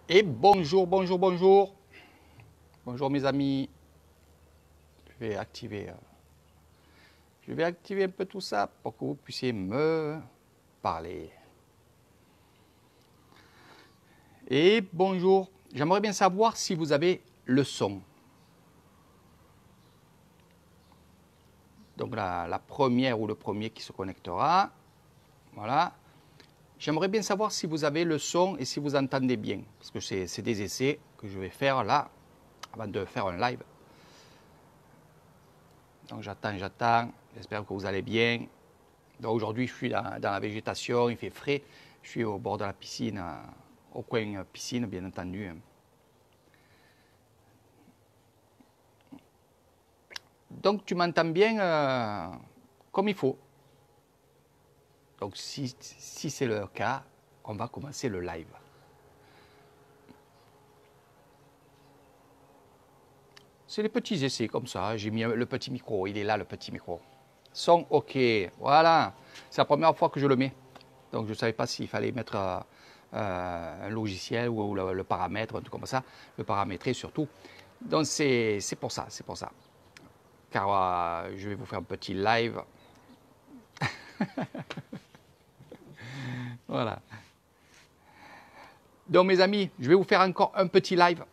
Et bonjour, bonjour, bonjour. Bonjour mes amis. Je vais activer, un peu tout ça pour que vous puissiez me parler. Et bonjour. J'aimerais bien savoir si vous avez le son. Donc la première ou le premier qui se connectera. Voilà. J'aimerais bien savoir si vous avez le son et si vous entendez bien. Parce que c'est des essais que je vais faire là, avant de faire un live. Donc j'attends. J'espère que vous allez bien. Donc aujourd'hui, je suis dans la végétation, il fait frais. Je suis au bord de la piscine, au coin piscine, bien entendu. Donc tu m'entends bien comme il faut. Donc si c'est le cas, on va commencer le live. C'est les petits essais comme ça. J'ai mis le petit micro, il est là le petit micro. Son OK, voilà. C'est la première fois que je le mets. Donc je ne savais pas s'il fallait mettre un logiciel ou le paramètre, un truc comme ça, le paramétrer surtout. Donc c'est pour ça, Car je vais vous faire un petit live. Voilà. Donc mes amis, je vais vous faire encore un petit live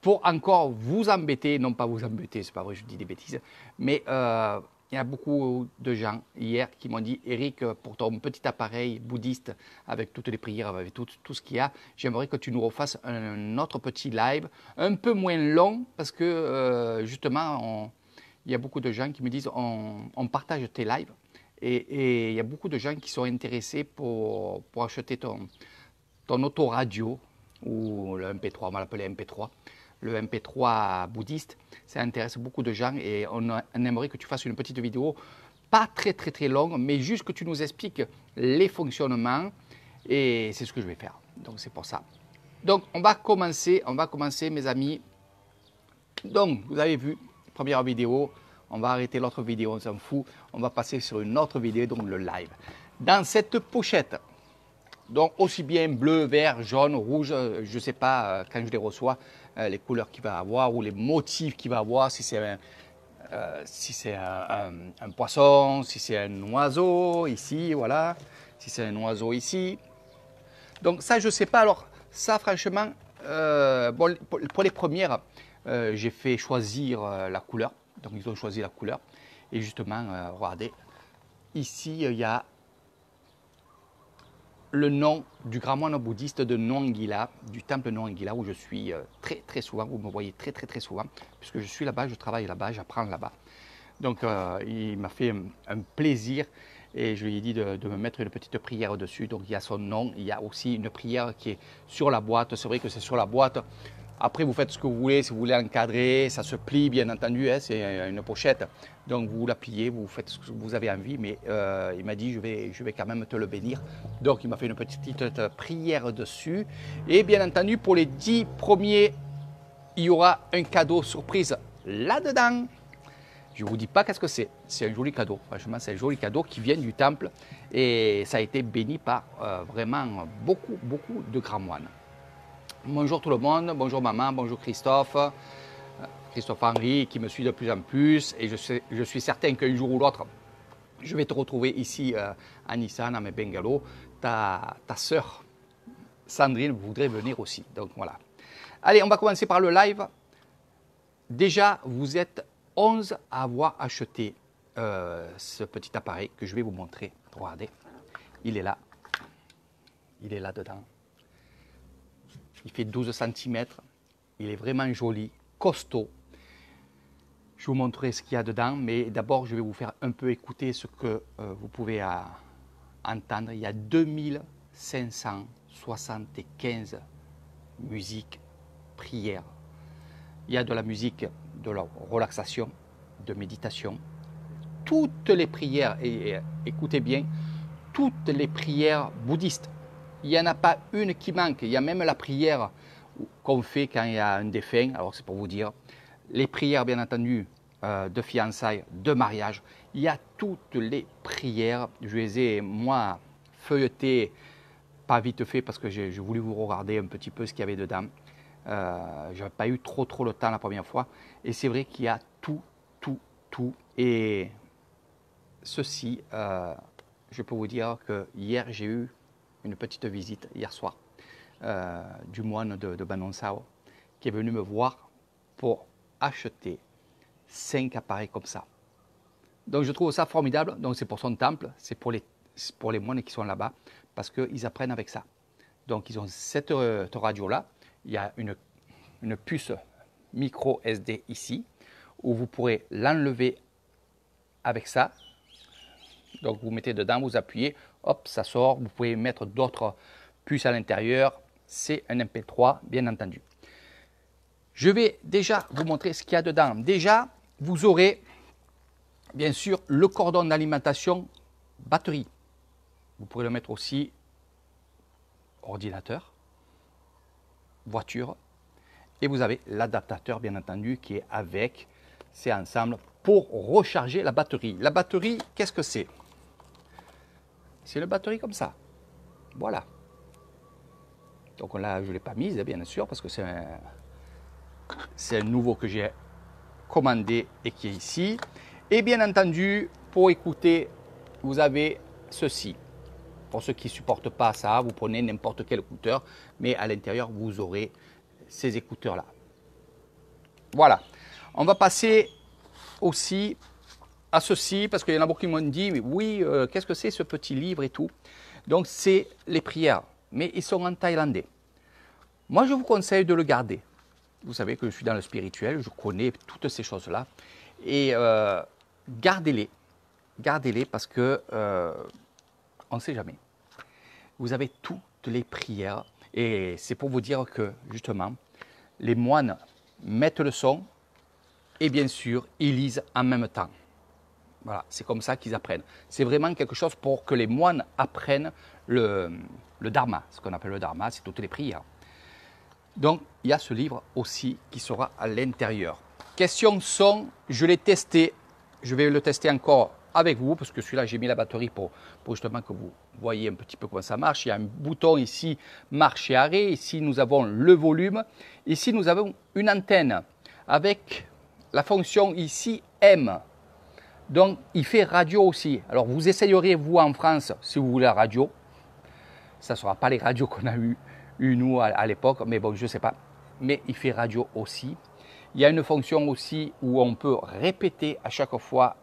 pour encore vous embêter, non pas vous embêter, c'est pas vrai, je dis des bêtises, mais il y a beaucoup de gens hier qui m'ont dit Eric, pour ton petit appareil bouddhiste avec toutes les prières, avec tout ce qu'il y a, j'aimerais que tu nous refasses un autre petit live, un peu moins long, parce que justement, il y a beaucoup de gens qui me disent on partage tes lives, et il y a beaucoup de gens qui sont intéressés pour acheter ton autoradio, ou le MP3, on va l'appeler MP3, le MP3 bouddhiste, ça intéresse beaucoup de gens et on aimerait que tu fasses une petite vidéo, pas très longue, mais juste que tu nous expliques les fonctionnements et c'est ce que je vais faire. Donc c'est pour ça. Donc on va commencer mes amis. Donc vous avez vu, première vidéo, on va arrêter l'autre vidéo, on s'en fout, on va passer sur une autre vidéo, donc le live. Dans cette pochette, donc aussi bien bleu, vert, jaune, rouge, je ne sais pas quand je les reçois, les couleurs qu'il va avoir ou les motifs qu'il va avoir, si c'est un poisson, si c'est un oiseau ici, voilà, si c'est un oiseau ici. Donc ça, je ne sais pas. Alors ça, franchement, bon, pour les premières, j'ai fait choisir la couleur. Donc ils ont choisi la couleur. Et justement, regardez, ici, il y a le nom du grand moine bouddhiste de Noangila, du temple Noangila, où je suis très souvent, vous me voyez très souvent, puisque je suis là-bas, je travaille là-bas, j'apprends là-bas. Donc il m'a fait un plaisir et je lui ai dit de me mettre une petite prière dessus. Donc il y a son nom, il y a aussi une prière qui est sur la boîte, c'est vrai que c'est sur la boîte. Après, vous faites ce que vous voulez, si vous voulez encadrer, ça se plie bien entendu, hein, c'est une pochette. Donc vous la pliez, vous faites ce que vous avez envie, mais il m'a dit je vais quand même te le bénir. Donc il m'a fait une petite prière dessus. Et bien entendu, pour les 10 premiers, il y aura un cadeau surprise là-dedans. Je ne vous dis pas qu'est-ce que c'est. C'est un joli cadeau. Franchement, c'est un joli cadeau qui vient du temple et ça a été béni par vraiment beaucoup de grands moines. Bonjour tout le monde, bonjour maman, bonjour Christophe, Christophe Henry qui me suit de plus en plus et je suis certain qu'un jour ou l'autre, je vais te retrouver ici à Nissan, à mes bungalows. Ta sœur Sandrine voudrait venir aussi, donc voilà. Allez, on va commencer par le live. Déjà, vous êtes 11 à avoir acheté ce petit appareil que je vais vous montrer. Regardez, il est là dedans. Il fait 12 cm, il est vraiment joli, costaud. Je vous montrerai ce qu'il y a dedans, mais d'abord je vais vous faire un peu écouter ce que vous pouvez entendre. Il y a 2575 musiques, prières. Il y a de la musique de la relaxation, de méditation. Toutes les prières, et écoutez bien, toutes les prières bouddhistes. Il n'y en a pas une qui manque. Il y a même la prière qu'on fait quand il y a un défunt. Alors c'est pour vous dire. Les prières, bien entendu, de fiançailles, de mariage. Il y a toutes les prières. Je les ai, moi, feuilletées pas vite fait parce que j'ai voulu vous regarder un petit peu ce qu'il y avait dedans. Je n'avais pas eu trop le temps la première fois. Et c'est vrai qu'il y a tout. Et ceci, je peux vous dire que hier, j'ai eu une petite visite, hier soir, du moine de Banongsao, qui est venu me voir pour acheter 5 appareils comme ça. Donc je trouve ça formidable. Donc c'est pour son temple, c'est pour les moines qui sont là-bas, parce qu'ils apprennent avec ça. Donc ils ont cette radio-là. Il y a une puce micro SD ici, où vous pourrez l'enlever avec ça. Donc vous mettez dedans, vous appuyez, hop, ça sort. Vous pouvez mettre d'autres puces à l'intérieur. C'est un MP3, bien entendu. Je vais déjà vous montrer ce qu'il y a dedans. Déjà, vous aurez bien sûr le cordon d'alimentation batterie. Vous pourrez le mettre aussi ordinateur, voiture. Et vous avez l'adaptateur, bien entendu, qui est avec. C'est ensemble pour recharger la batterie. La batterie, qu'est-ce que c'est? C'est une batterie comme ça. Voilà. Donc là, je ne l'ai pas mise, bien sûr, parce que c'est un nouveau que j'ai commandé et qui est ici. Et bien entendu, pour écouter, vous avez ceci. Pour ceux qui ne supportent pas ça, vous prenez n'importe quel écouteur, mais à l'intérieur, vous aurez ces écouteurs-là. Voilà. On va passer aussi à ceci, parce qu'il y en a beaucoup qui m'ont dit, mais oui, qu'est-ce que c'est ce petit livre et tout? Donc, c'est les prières, mais ils sont en thaïlandais. Moi, je vous conseille de le garder. Vous savez que je suis dans le spirituel, je connais toutes ces choses-là. Et gardez-les. Gardez-les parce que on ne sait jamais. Vous avez toutes les prières. Et c'est pour vous dire que, justement, les moines mettent le son et bien sûr, ils lisent en même temps. Voilà, c'est comme ça qu'ils apprennent. C'est vraiment quelque chose pour que les moines apprennent le dharma. Ce qu'on appelle le dharma, c'est toutes les prières. Donc, il y a ce livre aussi qui sera à l'intérieur. Question son, je l'ai testé. Je vais le tester encore avec vous parce que celui-là, j'ai mis la batterie pour justement que vous voyez un petit peu comment ça marche. Il y a un bouton ici, marche et arrêt. Ici, nous avons le volume. Ici, nous avons une antenne avec la fonction ici M. Donc, il fait radio aussi. Alors, vous essayeriez, vous, en France, si vous voulez la radio. Ça ne sera pas les radios qu'on a eu nous à l'époque, mais bon, je ne sais pas. Mais il fait radio aussi. Il y a une fonction aussi où on peut répéter à chaque fois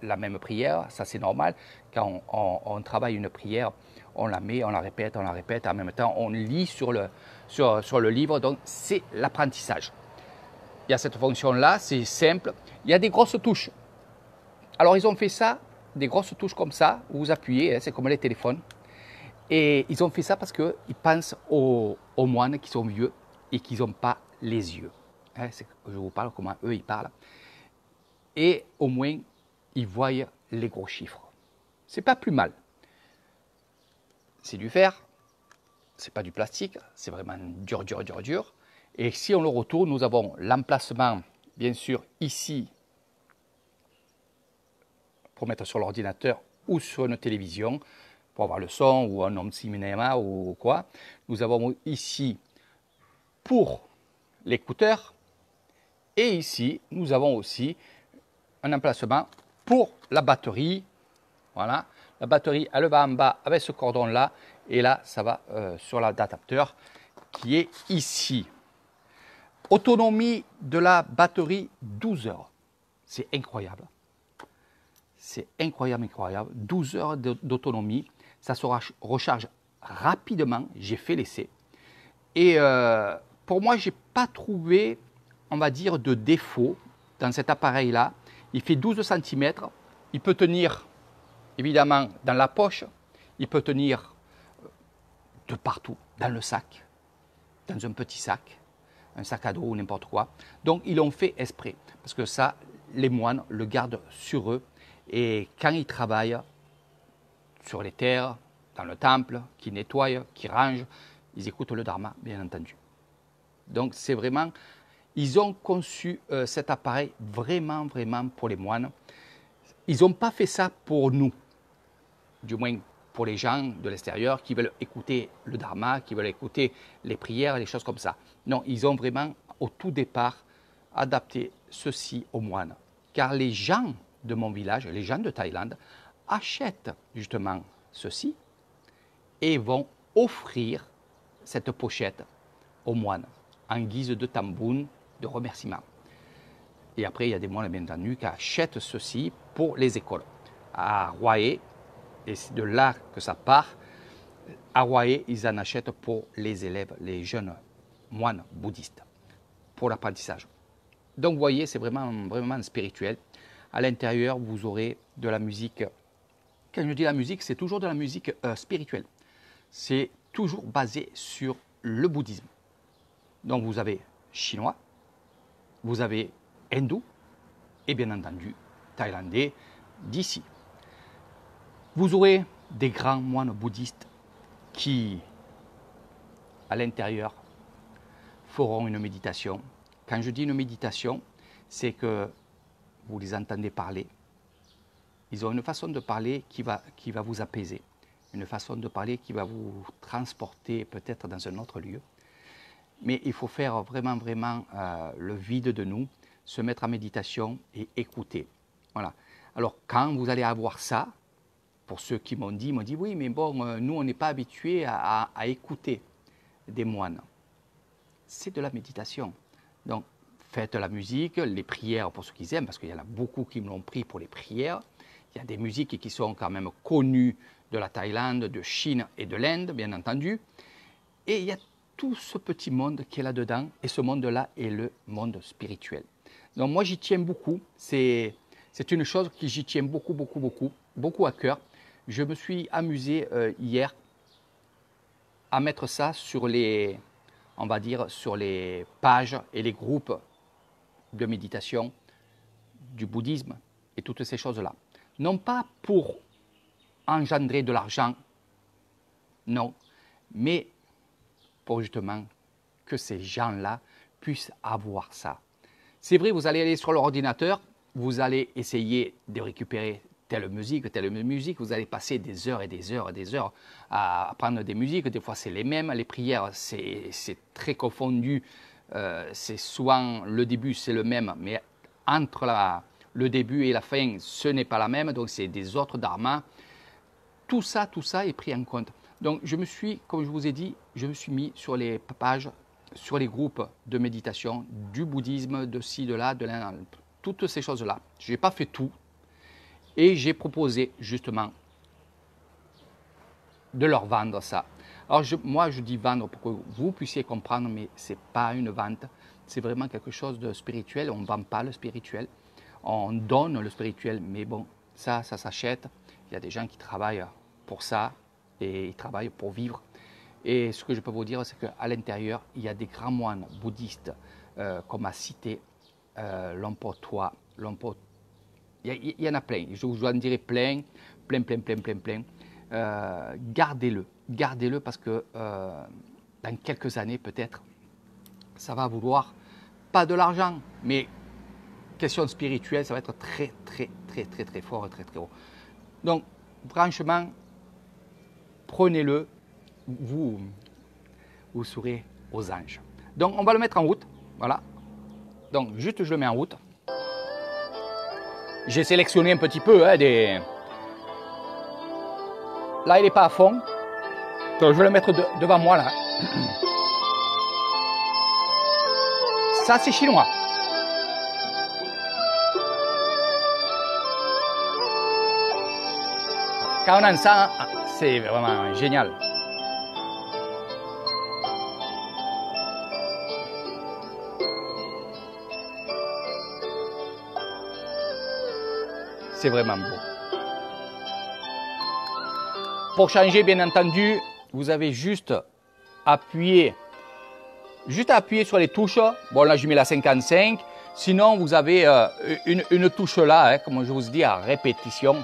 la même prière. Ça, c'est normal. Quand on travaille une prière, on la met, on la répète. En même temps, on lit sur le livre. Donc, c'est l'apprentissage. Il y a cette fonction-là, c'est simple. Il y a des grosses touches. Alors, ils ont fait ça, des grosses touches comme ça, où vous appuyez, hein, c'est comme les téléphones. Et ils ont fait ça parce qu'ils pensent aux moines qui sont vieux et qui n'ont pas les yeux. Hein, je vous parle comment eux, ils parlent. Et au moins, ils voient les gros chiffres. C'est pas plus mal. C'est du fer, c'est pas du plastique, c'est vraiment dur. Et si on le retourne, nous avons l'emplacement, bien sûr, ici, pour mettre sur l'ordinateur ou sur une télévision, pour avoir le son ou un home cinéma ou quoi. Nous avons ici pour l'écouteur et ici, nous avons aussi un emplacement pour la batterie. Voilà, la batterie, elle va en bas avec ce cordon-là et là, ça va sur l'adaptateur qui est ici. Autonomie de la batterie, 12 heures. C'est incroyable. C'est incroyable. 12 heures d'autonomie. Ça se recharge rapidement. J'ai fait l'essai. Et pour moi, je n'ai pas trouvé, on va dire, de défaut dans cet appareil-là. Il fait 12 cm. Il peut tenir, évidemment, dans la poche. Il peut tenir de partout, dans le sac, dans un petit sac, un sac à dos ou n'importe quoi. Donc, ils l'ont fait exprès. Parce que ça, les moines le gardent sur eux. Et quand ils travaillent sur les terres, dans le temple, qui nettoient, qui rangent, ils écoutent le dharma, bien entendu. Donc, c'est vraiment, ils ont conçu cet appareil vraiment pour les moines. Ils n'ont pas fait ça pour nous, du moins pour les gens de l'extérieur qui veulent écouter le dharma, qui veulent écouter les prières, les choses comme ça. Non, ils ont vraiment, au tout départ, adapté ceci aux moines. Car les gens de mon village, les gens de Thaïlande, achètent justement ceci et vont offrir cette pochette aux moines en guise de tamboun, de remerciement. Et après, il y a des moines, bien entendu, qui achètent ceci pour les écoles. À Hue, et c'est de là que ça part, à Hue, ils en achètent pour les élèves, les jeunes moines bouddhistes, pour l'apprentissage. Donc, vous voyez, c'est vraiment, vraiment spirituel. À l'intérieur, vous aurez de la musique. Quand je dis la musique, c'est toujours de la musique spirituelle. C'est toujours basé sur le bouddhisme. Donc, vous avez chinois, vous avez hindou et bien entendu thaïlandais d'ici. Vous aurez des grands moines bouddhistes qui, à l'intérieur, feront une méditation. Quand je dis une méditation, c'est que vous les entendez parler. Ils ont une façon de parler qui va vous apaiser, une façon de parler qui va vous transporter peut-être dans un autre lieu. Mais il faut faire vraiment, vraiment le vide de nous, se mettre en méditation et écouter. Voilà. Alors, quand vous allez avoir ça, pour ceux qui m'ont dit oui, mais bon, nous, on n'est pas habitués à écouter des moines. C'est de la méditation. Donc, faites la musique, les prières pour ceux qui aiment, parce qu'il y en a beaucoup qui me l'ont pris pour les prières. Il y a des musiques qui sont quand même connues de la Thaïlande, de Chine et de l'Inde, bien entendu. Et il y a tout ce petit monde qui est là-dedans, et ce monde-là est le monde spirituel. Donc moi, j'y tiens beaucoup. C'est une chose que j'y tiens beaucoup à cœur. Je me suis amusé hier à mettre ça sur les, on va dire, sur les pages et les groupes de méditation du bouddhisme et toutes ces choses-là. Non pas pour engendrer de l'argent, non, mais pour justement que ces gens-là puissent avoir ça. C'est vrai, vous allez aller sur l'ordinateur, vous allez essayer de récupérer telle musique, vous allez passer des heures et des heures et des heures à apprendre des musiques, des fois c'est les mêmes, les prières c'est très confondu, c'est souvent le début c'est le même, mais entre le début et la fin ce n'est pas la même, donc c'est des autres dharmas. Tout ça est pris en compte. Donc je me suis, comme je vous ai dit, je me suis mis sur les pages, sur les groupes de méditation, du bouddhisme, de ci, de là, toutes ces choses-là. Je n'ai pas fait tout et j'ai proposé justement de leur vendre ça. Alors moi je dis vendre pour que vous puissiez comprendre, mais ce n'est pas une vente, c'est vraiment quelque chose de spirituel. On ne vend pas le spirituel, on donne le spirituel, mais bon, ça s'achète. Il y a des gens qui travaillent pour ça et ils travaillent pour vivre. Et ce que je peux vous dire, c'est qu'à l'intérieur, il y a des grands moines bouddhistes, comme a cité Lompo Toa, il y en a plein, je vous en dirai plein. Gardez-le parce que dans quelques années peut-être, ça va vouloir pas de l'argent, mais question spirituelle, ça va être très fort et très haut. Donc, franchement, prenez-le, vous serez aux anges. Donc, on va le mettre en route, voilà. Donc, juste je le mets en route. J'ai sélectionné un petit peu des... Là, il n'est pas à fond. Donc, je vais le mettre devant moi, là. Ça, c'est chinois. Quand on entend ça, c'est vraiment génial. C'est vraiment beau. Pour changer, bien entendu, vous avez juste à appuyer sur les touches. Bon, là, je mets la 55. Sinon, vous avez une touche là, comme je vous dis, à répétition.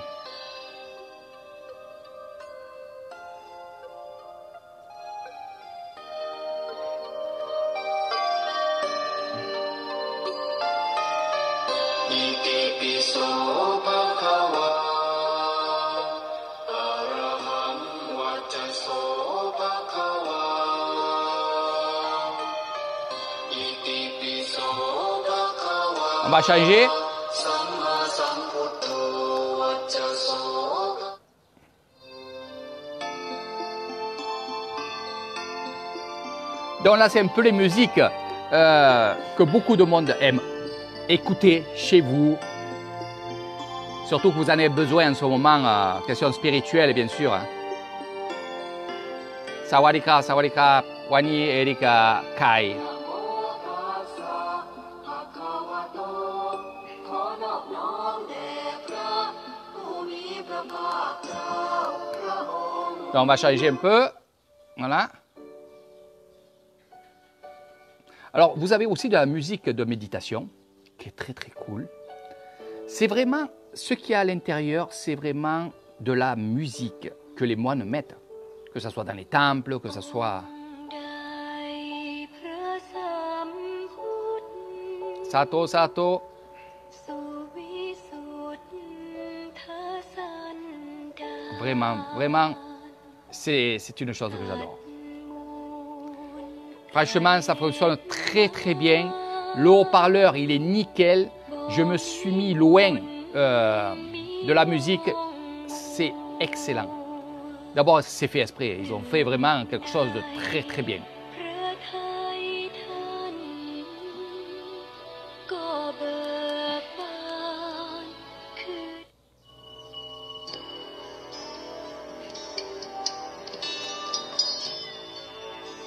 On va changer. Donc là, c'est un peu les musiques que beaucoup de monde aime. Écoutez chez vous. Surtout que vous en avez besoin en ce moment, question spirituelle, bien sûr. Sawadika, Sawadika, Wani Erika Kai. Donc on va changer un peu. Voilà. Alors, vous avez aussi de la musique de méditation, qui est très très cool. C'est vraiment, ce qu'il y a à l'intérieur, c'est vraiment de la musique que les moines mettent. Que ce soit dans les temples, que ce soit... Sato, Sato. Vraiment, vraiment, c'est une chose que j'adore. Franchement, ça fonctionne très très bien. Le haut-parleur, il est nickel. Je me suis mis loin de la musique. C'est excellent. D'abord, c'est fait exprès. Ils ont fait vraiment quelque chose de très très bien.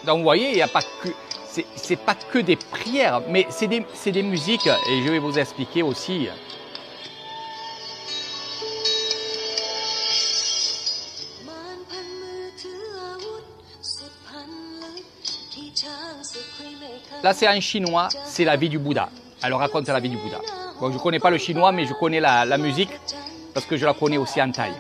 Donc vous voyez, il n'y a pas que, c'est pas que des prières, mais c'est des musiques, et je vais vous expliquer aussi. Là, c'est en chinois, c'est la vie du Bouddha. Elle raconte la vie du Bouddha. Bon, je ne connais pas le chinois, mais je connais la musique, parce que je la connais aussi en thaï.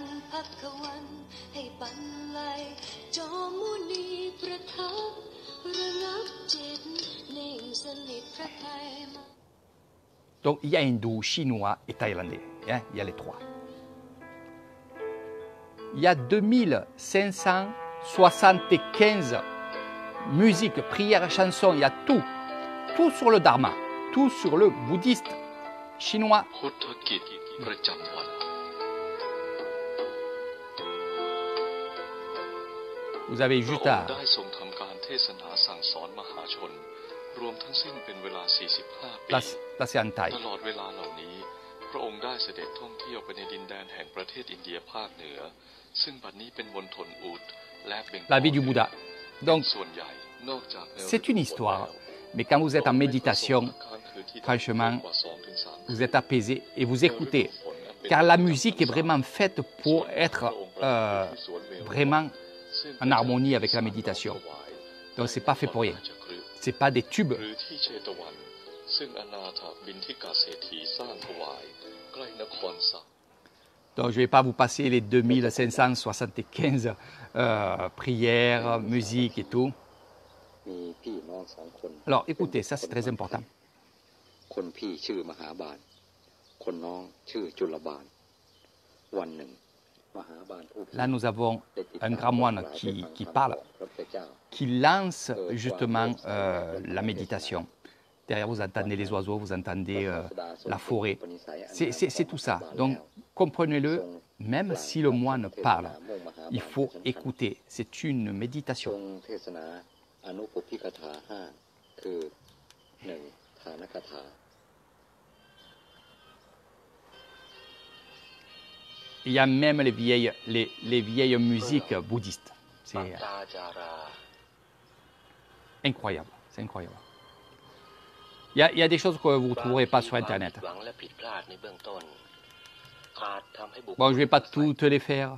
Donc, il y a hindou, chinois et thaïlandais. Hein, il y a les trois. Il y a 2575 musiques, prières, chansons. Il y a tout. Tout sur le dharma. Tout sur le bouddhiste chinois. Vous avez juste à... Là, c'est en thaï. La vie du Bouddha. Donc, c'est une histoire. Mais quand vous êtes en méditation, franchement, vous êtes apaisé et vous écoutez. Car la musique est vraiment faite pour être vraiment en harmonie avec la méditation. Donc, ce n'est pas fait pour rien. Ce n'est pas des tubes. Donc, je ne vais pas vous passer les 2575 prières, musique et tout. Alors, écoutez, ça c'est très important. Là, nous avons un grand moine qui parle, qui lance justement la méditation. Derrière, vous entendez les oiseaux, vous entendez la forêt. C'est tout ça. Donc, comprenez-le, même si le moine parle, il faut écouter. C'est une méditation. Il y a même les vieilles musiques bouddhistes. C'est incroyable, c'est incroyable. Il y a des choses que vous ne trouverez pas sur Internet. Bon, je ne vais pas toutes les faire,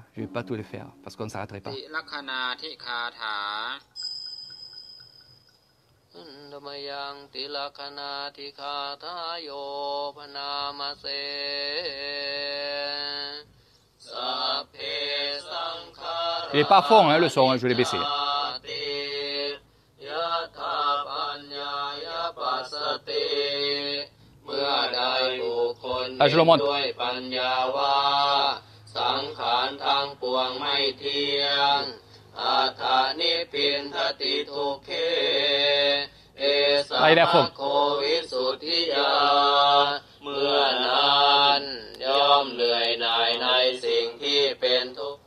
parce qu'on ne s'arrêterait pas. Il n'est pas à fond, hein, le son, hein, je vais les baisser. Ah, je le montre. Ah, il est à fond. เลื่อยนายในสิ่งที่เป็นทุกข์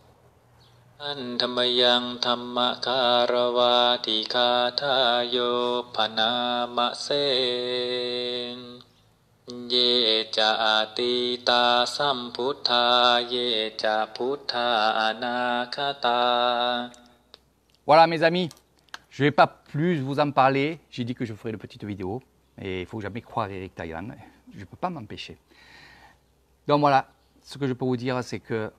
อันธรรมยังธรรมคารวาติคาทายโยพนามะเสนเยจะติตาสัมพุทธาเยจะพุทธาอนาคตา Voilà mes amis, je ne vais pas plus vous en parler. J'ai dit que je ferai une petite vidéo. Et il ne faut jamais croire Eric Taïwan. Je ne peux pas m'empêcher. Donc voilà, ce que je peux vous dire, c'est que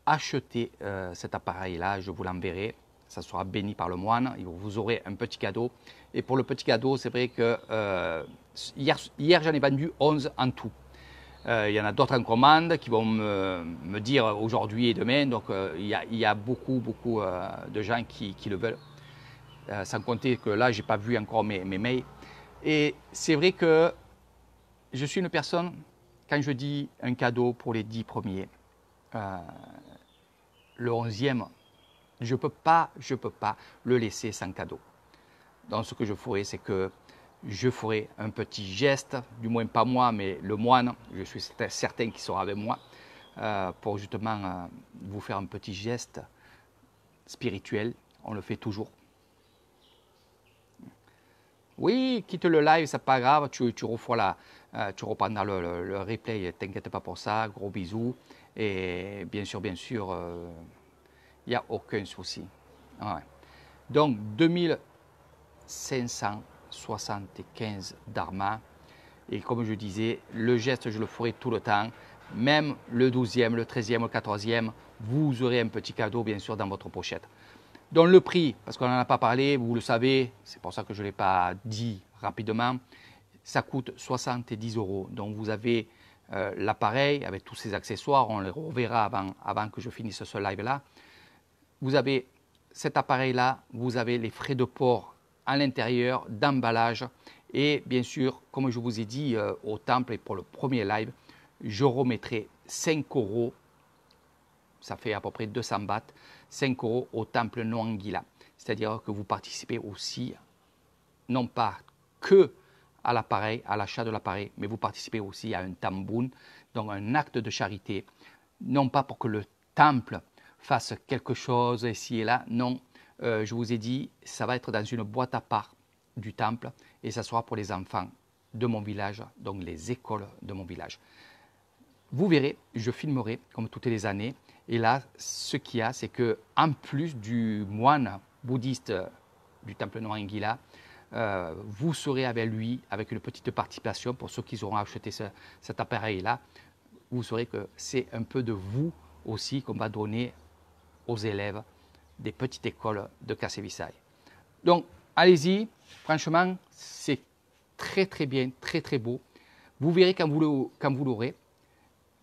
achetez cet appareil-là, je vous l'enverrai. Ça sera béni par le moine. Vous aurez un petit cadeau. Et pour le petit cadeau, c'est vrai que hier j'en ai vendu 11 en tout. Il y en a d'autres en commande qui vont me dire aujourd'hui et demain. Donc il y a beaucoup de gens qui le veulent. Sans compter que là, je n'ai pas vu encore mes mails. Et c'est vrai que je suis une personne, quand je dis un cadeau pour les 10 premiers, le 11e, je ne peux pas le laisser sans cadeau. Donc ce que je ferai, c'est que je ferai un petit geste, du moins pas moi, mais le moine, je suis certain qu'il sera avec moi, pour justement vous faire un petit geste spirituel. On le fait toujours. Oui, quitte le live, c'est pas grave, tu reprendras le replay, t'inquiète pas pour ça, gros bisous. Et bien sûr, il n'y a aucun souci. Ouais. Donc 2575 dharma. Et comme je disais, le geste, je le ferai tout le temps. Même le 12e, le 13e, le 14e, vous aurez un petit cadeau, bien sûr, dans votre pochette. Donc le prix, parce qu'on n'en a pas parlé, vous le savez, c'est pour ça que je ne l'ai pas dit rapidement, ça coûte 70 €. Donc vous avez l'appareil avec tous ses accessoires, on les reverra avant que je finisse ce live-là. Vous avez cet appareil-là, vous avez les frais de port à l'intérieur, d'emballage. Et bien sûr, comme je vous ai dit au temple et pour le premier live, je remettrai 5 €, ça fait à peu près 200 bahts, 5 € au temple Noangila. C'est-à-dire que vous participez aussi, non pas que à l'appareil, à l'achat de l'appareil, mais vous participez aussi à un tamboun, donc un acte de charité, non pas pour que le temple fasse quelque chose ici et là, non, je vous ai dit, ça va être dans une boîte à part du temple et ça sera pour les enfants de mon village, donc les écoles de mon village. Vous verrez, je filmerai comme toutes les années. Et là, ce qu'il y a, c'est que en plus du moine bouddhiste du temple Noangila, vous serez avec lui, avec une petite participation pour ceux qui auront acheté cet appareil-là. Vous saurez que c'est un peu de vous aussi qu'on va donner aux élèves des petites écoles de Kassevisai. Donc, allez-y, franchement, c'est très très bien, très très beau. Vous verrez quand vous l'aurez,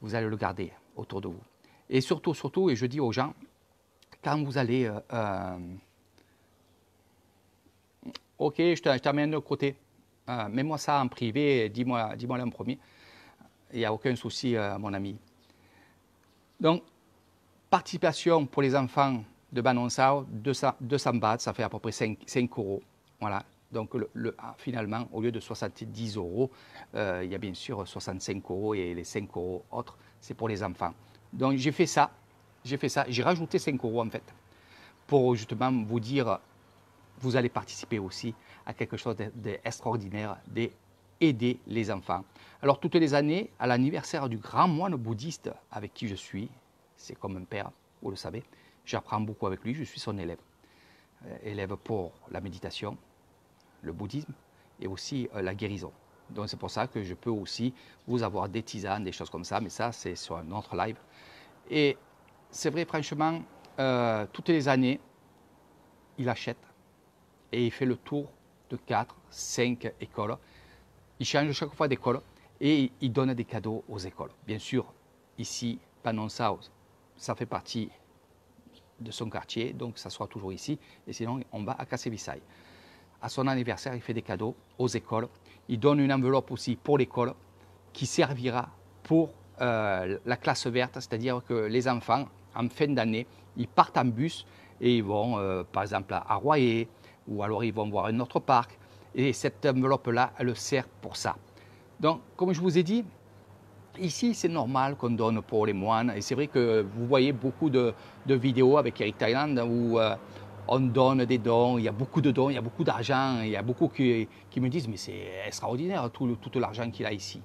vous allez le garder autour de vous. Et surtout, et je dis aux gens, quand vous allez... ok, je t'amène de côté. Mets-moi ça en privé, dis-moi là en premier. Il n'y a aucun souci, mon ami. Donc, participation pour les enfants de Banonsao, 200 bahts, ça fait à peu près 5 €. Voilà. Donc, finalement, au lieu de 70 €, il y a bien sûr 65 € et les 5 € autres, c'est pour les enfants. Donc, j'ai fait ça. J'ai rajouté 5 € en fait, pour justement vous dire, vous allez participer aussi à quelque chose d'extraordinaire, d'aider les enfants. Alors, toutes les années, à l'anniversaire du grand moine bouddhiste avec qui je suis, c'est comme un père, vous le savez, j'apprends beaucoup avec lui, je suis son élève. Élève pour la méditation, le bouddhisme et aussi la guérison. Donc c'est pour ça que je peux aussi vous avoir des tisanes, des choses comme ça, mais ça c'est sur un autre live. Et c'est vrai franchement, toutes les années, il achète et il fait le tour de 4, 5 écoles. Il change chaque fois d'école et il donne des cadeaux aux écoles. Bien sûr, ici, Panonsao, ça fait partie de son quartier, donc ça sera toujours ici. Et sinon, on va à Kassevisai. À son anniversaire, il fait des cadeaux aux écoles. Il donne une enveloppe aussi pour l'école qui servira pour la classe verte, c'est-à-dire que les enfants, en fin d'année, ils partent en bus et ils vont, par exemple, à Royer, ou alors ils vont voir un autre parc. Et cette enveloppe-là, elle sert pour ça. Donc, comme je vous ai dit, Ici, c'est normal qu'on donne pour les moines. Et c'est vrai que vous voyez beaucoup de vidéos avec Eric Thailand où on donne des dons. Il y a beaucoup de dons, il y a beaucoup d'argent. Il y a beaucoup qui me disent, mais c'est extraordinaire tout l'argent qu'il a ici.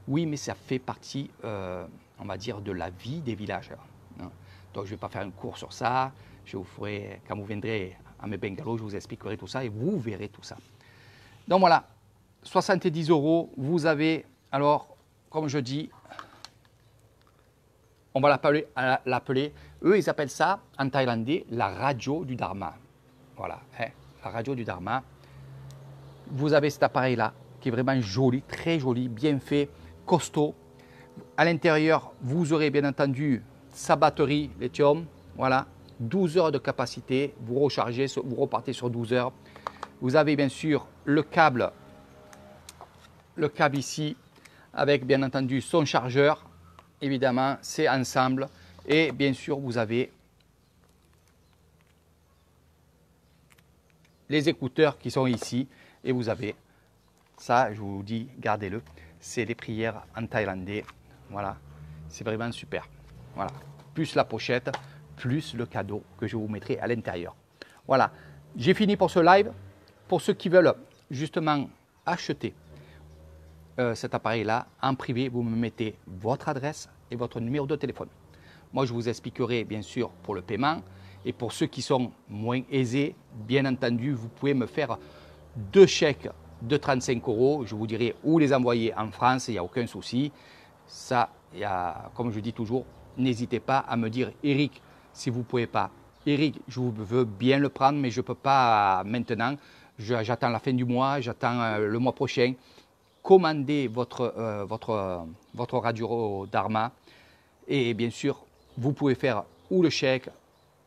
Oui, mais ça fait partie, on va dire, de la vie des villageurs. Hein. Donc, je ne vais pas faire un cours sur ça. Je vous ferai, quand vous viendrez à mes bungalows, je vous expliquerai tout ça et vous verrez tout ça. Donc voilà, 70 €, vous avez, alors, comme je dis, on va l'appeler, eux ils appellent ça en thaïlandais la radio du Dharma. Voilà, hein, la radio du Dharma. Vous avez cet appareil-là qui est vraiment joli, très joli, bien fait, costaud. À l'intérieur, vous aurez bien entendu sa batterie lithium, voilà, 12 heures de capacité, vous rechargez, vous repartez sur 12 heures. Vous avez bien sûr le câble ici, avec bien entendu son chargeur, évidemment, c'est ensemble. Et bien sûr, vous avez les écouteurs qui sont ici. Et vous avez, ça, je vous dis, gardez-le, c'est des prières en thaïlandais. Voilà, c'est vraiment super. Voilà, plus la pochette, plus le cadeau que je vous mettrai à l'intérieur. Voilà, j'ai fini pour ce live. Pour ceux qui veulent justement acheter cet appareil-là, en privé, vous me mettez votre adresse et votre numéro de téléphone. Moi, je vous expliquerai bien sûr pour le paiement. Et pour ceux qui sont moins aisés, bien entendu, vous pouvez me faire 2 chèques de 35 €. Je vous dirai où les envoyer en France, il n'y a aucun souci. Ça, comme je dis toujours, n'hésitez pas à me dire, Eric, si vous ne pouvez pas. Eric, je veux bien le prendre, mais je ne peux pas maintenant. J'attends la fin du mois, j'attends le mois prochain. Commandez votre radio Dharma et bien sûr, vous pouvez faire ou le chèque,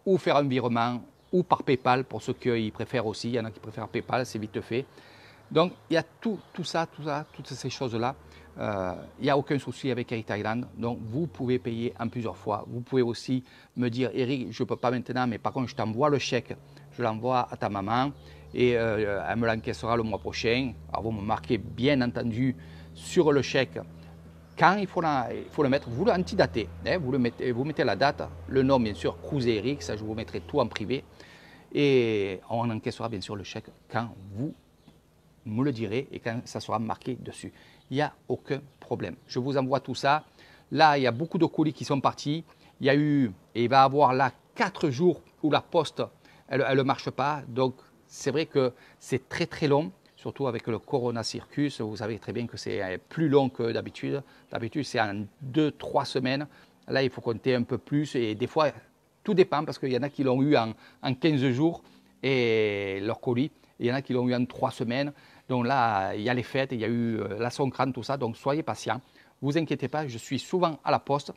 ou faire un virement, ou par PayPal pour ceux qui préfèrent aussi. Il y en a qui préfèrent PayPal, c'est vite fait. Donc, il y a tout ça, toutes ces choses-là. Il n'y a aucun souci avec Eric Thailand. Donc, vous pouvez payer en plusieurs fois. Vous pouvez aussi me dire, Eric, je ne peux pas maintenant, mais par contre, je t'envoie le chèque. Je l'envoie à ta maman et elle me l'encaissera le mois prochain. Alors, vous me marquez bien entendu sur le chèque quand il faut le mettre, vous l'antidatez, hein, vous mettez la date, le nom bien sûr, Cruz et Eric, ça je vous mettrai tout en privé. Et on encaissera bien sûr le chèque quand vous me le direz et quand ça sera marqué dessus. Il n'y a aucun problème. Je vous envoie tout ça. Là, il y a beaucoup de colis qui sont partis. Il y a eu, et il va y avoir là 4 jours où la poste, elle ne marche pas. Donc, c'est vrai que c'est très très long. Surtout avec le Corona Circus, vous savez très bien que c'est plus long que d'habitude. D'habitude, c'est en 2-3 semaines. Là, il faut compter un peu plus. Et des fois, tout dépend parce qu'il y en a qui l'ont eu en 15 jours et leur colis. Il y en a qui l'ont eu en 3 semaines. Donc là, il y a les fêtes, il y a eu la Songkran, tout ça. Donc soyez patients. Vous inquiétez pas, je suis souvent à la poste.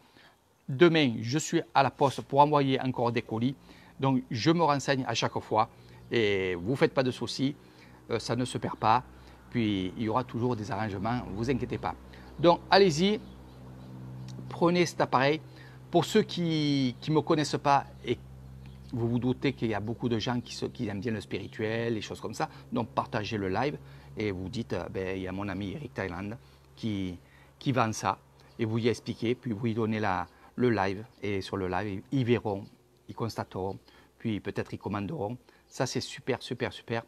Demain, je suis à la poste pour envoyer encore des colis. Donc je me renseigne à chaque fois. Et vous ne faites pas de soucis. Ça ne se perd pas, puis il y aura toujours des arrangements, ne vous inquiétez pas. Donc allez-y, prenez cet appareil. Pour ceux qui ne me connaissent pas et vous vous doutez qu'il y a beaucoup de gens qui aiment bien le spirituel, les choses comme ça, donc partagez le live et vous dites, il y a mon ami Eric Thailand qui vend ça et vous y expliquez, puis vous lui donnez le live et sur le live, ils verront, ils constateront, puis peut-être ils commanderont. Ça c'est super, super, super.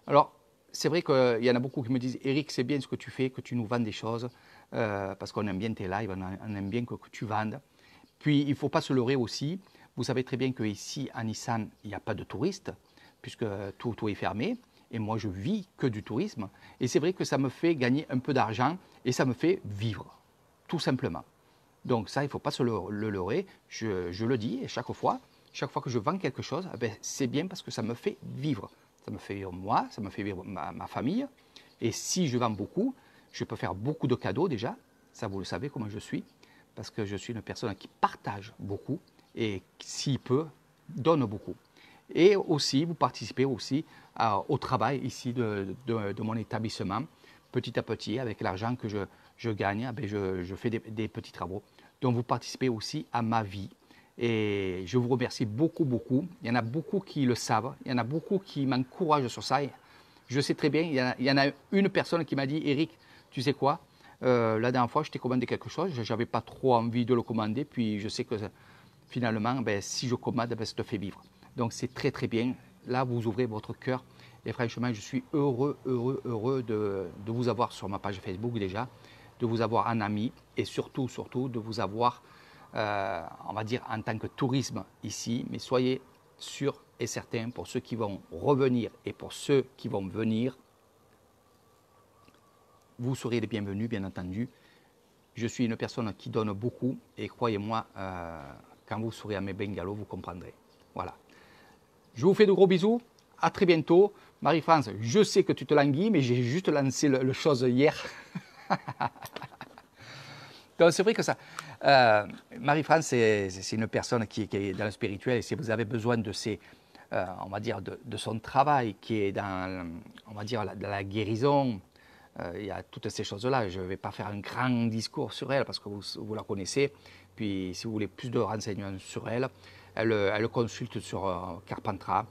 Alors, c'est vrai qu'il y en a beaucoup qui me disent « Eric, c'est bien ce que tu fais, que tu nous vends des choses, parce qu'on aime bien tes lives, on aime bien que tu vendes. » Puis, il ne faut pas se leurrer aussi. Vous savez très bien qu'ici, à Nissan, il n'y a pas de touristes, puisque tout est fermé. Et moi, je vis que du tourisme. Et c'est vrai que ça me fait gagner un peu d'argent et ça me fait vivre, tout simplement. Donc ça, il ne faut pas se le leurrer. Je le dis et chaque fois que je vends quelque chose, c'est bien parce que ça me fait vivre. Ça me fait vivre moi, ça me fait vivre ma famille. Et si je vends beaucoup, je peux faire beaucoup de cadeaux déjà. Ça, vous le savez comment je suis. Parce que je suis une personne qui partage beaucoup et s'il peut, donne beaucoup. Et aussi, vous participez aussi au travail ici de mon établissement. Petit à petit, avec l'argent que je gagne, je fais des petits travaux. Donc, vous participez aussi à ma vie. Et je vous remercie beaucoup, beaucoup. Il y en a beaucoup qui le savent. Il y en a beaucoup qui m'encouragent sur ça. Je sais très bien, il y en a une personne qui m'a dit « Eric, tu sais quoi, La dernière fois, je t'ai commandé quelque chose, je n'avais pas trop envie de le commander, puis je sais que finalement, ben, si je commande, ben, ça te fait vivre. Donc c'est très très bien. Là, vous ouvrez votre cœur et franchement, je suis heureux de vous avoir sur ma page Facebook déjà, de vous avoir en ami et surtout de vous avoir, on va dire, en tant que tourisme ici. Mais soyez sûrs et certains, pour ceux qui vont revenir et pour ceux qui vont venir, vous serez les bienvenus, bien entendu. Je suis une personne qui donne beaucoup et croyez-moi, quand vous serez à mes bungalows, vous comprendrez. Voilà. Je vous fais de gros bisous. À très bientôt. Marie-France, je sais que tu te languis, mais j'ai juste lancé le chose hier. Donc c'est vrai que ça. Marie-France, c'est une personne qui est dans le spirituel et si vous avez besoin de ses, on va dire, de son travail qui est dans, on va dire, dans la guérison, il y a toutes ces choses-là. Je ne vais pas faire un grand discours sur elle parce que vous la connaissez. Puis si vous voulez plus de renseignements sur elle, elle consulte sur Carpentras.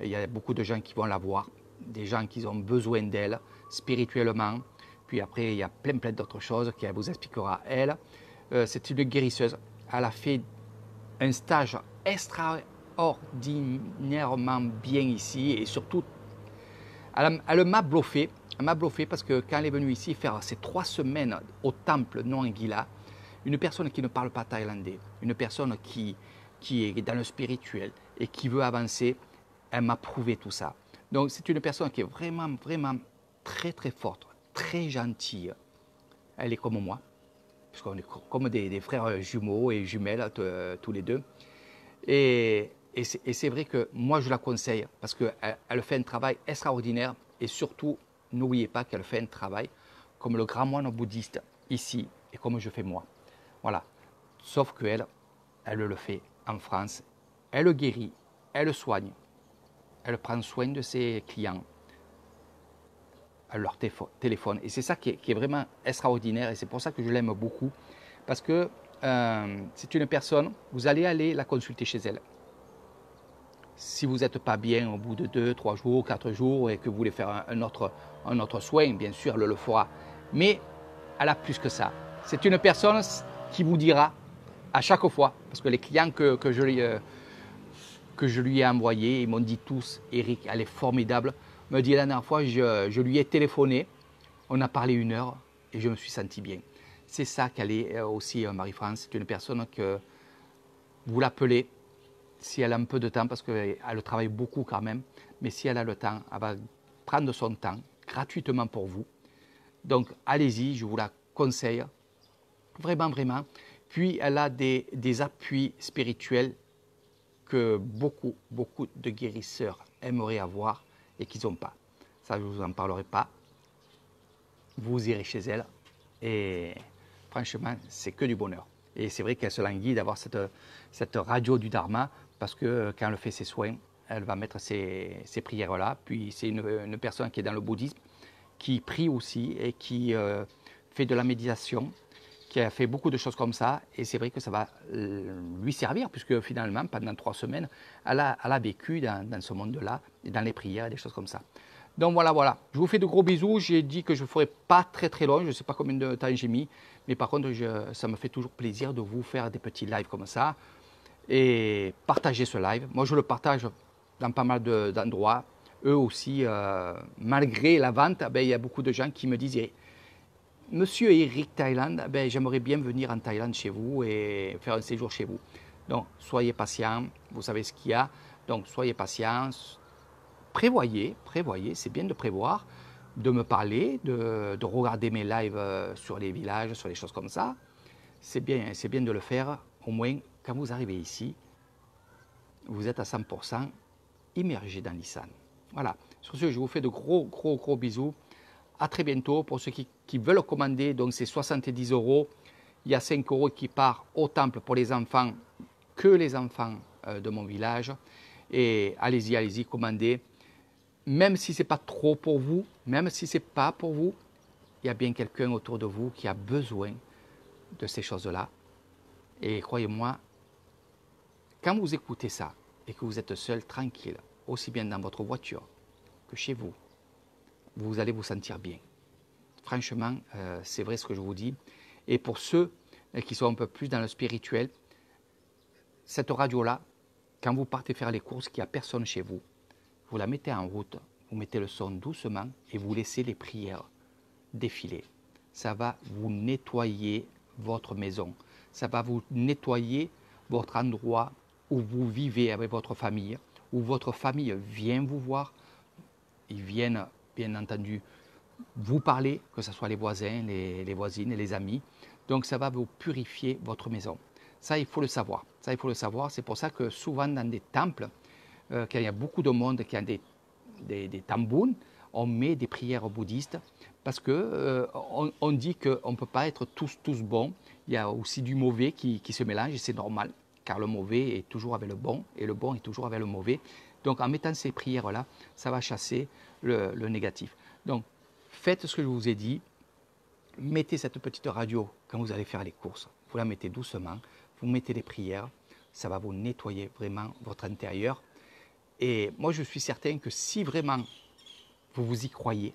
Il y a beaucoup de gens qui vont la voir, des gens qui ont besoin d'elle spirituellement. Puis après, il y a plein d'autres choses qu'elle vous expliquera elle. C'est une guérisseuse. Elle a fait un stage extraordinairement bien ici et surtout, elle m'a bluffé. Elle m'a bluffé parce que quand elle est venue ici faire ces 3 semaines au temple Noangila, une personne qui ne parle pas thaïlandais, une personne qui est dans le spirituel et qui veut avancer, elle m'a prouvé tout ça. Donc c'est une personne qui est vraiment très forte, très gentille. Elle est comme moi, puisqu'on est comme des frères jumeaux et jumelles tous les deux. Et c'est vrai que moi je la conseille parce qu'elle fait un travail extraordinaire et surtout n'oubliez pas qu'elle fait un travail comme le grand moine bouddhiste ici et comme je fais moi. Voilà. Sauf qu'elle, elle le fait en France. Elle le guérit, elle le soigne, elle prend soin de ses clients, elle leur téléphone. Et c'est ça qui est vraiment extraordinaire et c'est pour ça que je l'aime beaucoup. Parce que c'est une personne, vous allez aller la consulter chez elle. Si vous n'êtes pas bien au bout de 2, 3 jours, 4 jours et que vous voulez faire un autre soin, bien sûr, elle le fera. Mais elle a plus que ça. C'est une personne qui vous dira à chaque fois, parce que les clients que je lui ai envoyés, ils m'ont dit tous, Eric, elle est formidable. Me dit la dernière fois, je lui ai téléphoné, on a parlé 1 heure et je me suis senti bien. C'est ça qu'elle est aussi, Marie-France. C'est une personne que vous l'appelez si elle a un peu de temps, parce qu'elle travaille beaucoup quand même, mais si elle a le temps, elle va prendre son temps gratuitement pour vous. Donc allez-y, je vous la conseille, vraiment. Puis elle a des appuis spirituels que beaucoup de guérisseurs aimeraient avoir et qu'ils n'ont pas. Ça, je ne vous en parlerai pas. Vous irez chez elle et franchement, c'est que du bonheur. Et c'est vrai qu'elle se languit d'avoir cette radio du Dharma parce que quand elle fait ses soins, elle va mettre ces prières-là. Puis c'est une personne qui est dans le bouddhisme, qui prie aussi et qui fait de la méditation, qui a fait beaucoup de choses comme ça. Et c'est vrai que ça va lui servir puisque finalement, pendant 3 semaines, elle a vécu dans ce monde-là, dans les prières et des choses comme ça. Donc voilà. Je vous fais de gros bisous. J'ai dit que je ne ferai pas très long. Je ne sais pas combien de temps j'ai mis. Mais par contre, ça me fait toujours plaisir de vous faire des petits lives comme ça. Et partager ce live. Moi, je le partage dans pas mal d'endroits. Eux aussi, malgré la vente, il y a beaucoup de gens qui me disent « Monsieur Eric Thaïlande, j'aimerais bien venir en Thaïlande chez vous et faire un séjour chez vous. » Donc, soyez patient. Vous savez ce qu'il y a. Donc, soyez patient. Prévoyez, c'est bien de prévoir, de me parler, de regarder mes lives sur les villages, sur les choses comme ça. C'est bien de le faire. Au moins, quand vous arrivez ici, vous êtes à 100% immergé dans l'Isan. Voilà. Sur ce, je vous fais de gros bisous. À très bientôt. Pour ceux qui veulent commander, donc c'est 70 €. Il y a 5 € qui part au temple pour les enfants, que les enfants de mon village. Et allez-y, commandez. Même si ce n'est pas trop pour vous, même si ce n'est pas pour vous, il y a bien quelqu'un autour de vous qui a besoin de ces choses-là. Et croyez-moi, quand vous écoutez ça et que vous êtes seul, tranquille, aussi bien dans votre voiture que chez vous, vous allez vous sentir bien. franchement, c'est vrai ce que je vous dis. Et pour ceux qui sont un peu plus dans le spirituel, cette radio-là, quand vous partez faire les courses, qu'il n'y a personne chez vous, vous la mettez en route, vous mettez le son doucement et vous laissez les prières défiler. Ça va vous nettoyer votre maison. Ça va vous nettoyer votre endroit où vous vivez avec votre famille, où votre famille vient vous voir. Ils viennent, bien entendu, vous parler, que ce soit les voisins, les voisines et les amis. Donc, ça va vous purifier votre maison. Ça, il faut le savoir. Ça, il faut le savoir. C'est pour ça que souvent, dans des temples, quand il y a beaucoup de monde qui a des tambouns, on met des prières bouddhistes parce que on dit qu'on ne peut pas être tous bons. Il y a aussi du mauvais qui se mélange et c'est normal, car le mauvais est toujours avec le bon et le bon est toujours avec le mauvais. Donc, en mettant ces prières-là, ça va chasser le négatif. Donc, faites ce que je vous ai dit. Mettez cette petite radio quand vous allez faire les courses. Vous la mettez doucement. Vous mettez les prières. Ça va vous nettoyer vraiment votre intérieur. Et moi, je suis certain que si vraiment vous y croyez,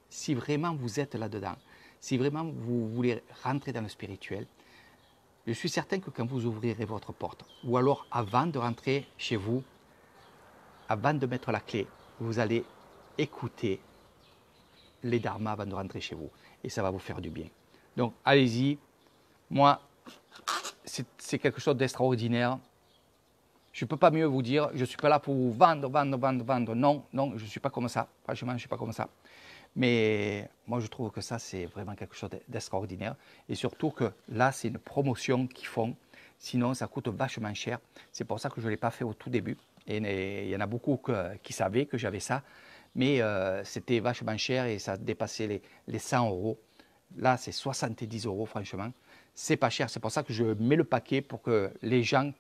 si vraiment vous êtes là-dedans, si vraiment vous voulez rentrer dans le spirituel, je suis certain que quand vous ouvrirez votre porte, ou alors avant de rentrer chez vous, avant de mettre la clé, vous allez écouter les dharmas avant de rentrer chez vous. Et ça va vous faire du bien. Donc, allez-y. Moi, c'est quelque chose d'extraordinaire. Je ne peux pas mieux vous dire. Je ne suis pas là pour vous vendre. Non, non, je ne suis pas comme ça. Franchement, je ne suis pas comme ça. Mais moi, je trouve que ça, c'est vraiment quelque chose d'extraordinaire. Et surtout que là, c'est une promotion qu'ils font. Sinon, ça coûte vachement cher. C'est pour ça que je ne l'ai pas fait au tout début. Et il y en a beaucoup qui savaient que j'avais ça. Mais c'était vachement cher et ça dépassait les 100 euros. Là, c'est 70 euros, franchement. C'est pas cher. C'est pour ça que je mets le paquet pour que les gens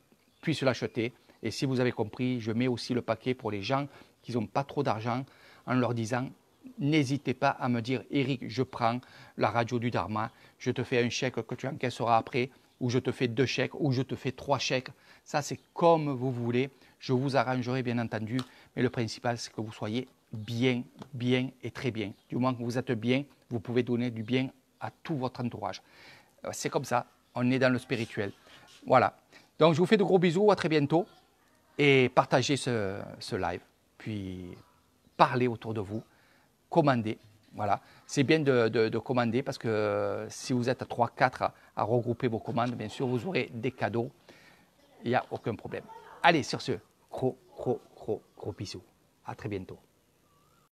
puissent l'acheter. Et si vous avez compris, je mets aussi le paquet pour les gens qui n'ont pas trop d'argent en leur disant n'hésitez pas à me dire Eric, je prends la radio du Dharma, je te fais un chèque que tu encaisseras après, ou je te fais 2 chèques, ou je te fais 3 chèques. Ça, c'est comme vous voulez. Je vous arrangerai, bien entendu. Mais le principal, c'est que vous soyez bien, bien et très bien. Du moment que vous êtes bien, vous pouvez donner du bien à tout votre entourage. C'est comme ça, on est dans le spirituel. Voilà. Donc, je vous fais de gros bisous, à très bientôt. Et partagez ce live. Puis, parlez autour de vous. Commandez. Voilà. C'est bien de commander parce que si vous êtes 3-4 à regrouper vos commandes, bien sûr, vous aurez des cadeaux. Il n'y a aucun problème. Allez, sur ce, gros bisous. À très bientôt.